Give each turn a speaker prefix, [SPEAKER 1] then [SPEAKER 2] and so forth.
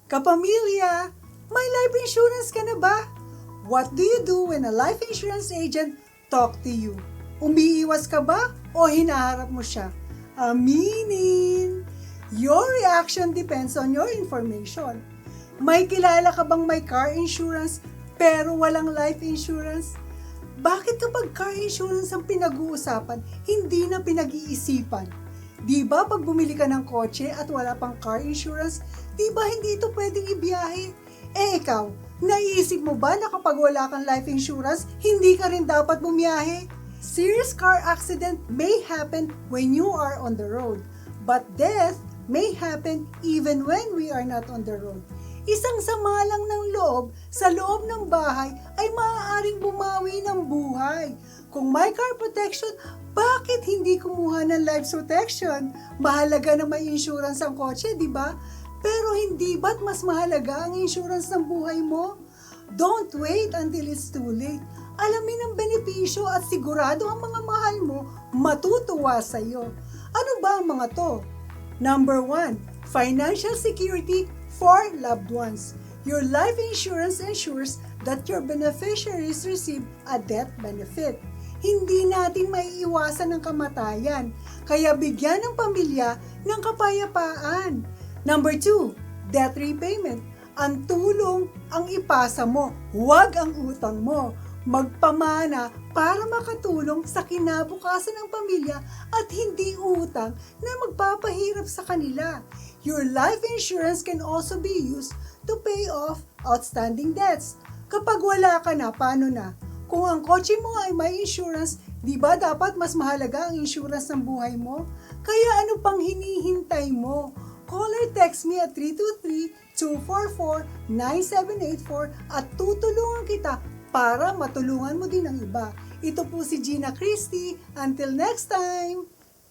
[SPEAKER 1] Kapamilya, may life insurance ka na ba? What do you do when a life insurance agent talk to you? Umiiwas ka ba o hinaharap mo siya? Aminin! Your reaction depends on your information. May kilala ka bang may car insurance pero walang life insurance? Bakit kapag car insurance ang pinag-uusapan, hindi na pinag-iisipan? Di ba pag bumili ka ng kotse at wala pang car insurance, di ba hindi ito pwedeng ibiyahe? Ikaw, naiisip mo ba na kapag wala kang life insurance, hindi ka rin dapat bumiyahe? Serious car accident may happen when you are on the road, but death may happen even when we are not on the road. Isang sama lang ng loob sa loob ng bahay ay maaaring bumawi ng buhay. Kung may car protection, bakit hindi kumuha ng life protection? Mahalaga na may insurance ang kotse, di ba? Pero hindi ba't mas mahalaga ang insurance ng buhay mo? Don't wait until it's too late. Alamin ang benepisyo at sigurado ang mga mahal mo matutuwa sa iyo. Ano ba ang mga to? Number 1, financial security for loved ones. Your life insurance ensures that your beneficiaries receive a death benefit. Hindi natin maiiwasan ang kamatayan, kaya bigyan ng pamilya ng kapayapaan. Number 2, debt repayment. Ang tulong ang ipasa mo, huwag ang utang mo. Magpamana para makatulong sa kinabukasan ng pamilya at hindi utang na magpapahirap sa kanila. Your life insurance can also be used to pay off outstanding debts. Kapag wala ka na, paano na? Kung ang kotse mo ay may insurance, di ba dapat mas mahalaga ang insurance ng buhay mo? Kaya ano pang hinihintay mo? Call or text me at 323-244-9784 at tutulungan kita para matulungan mo din ang iba. Ito po si Gina Christie. Until next time!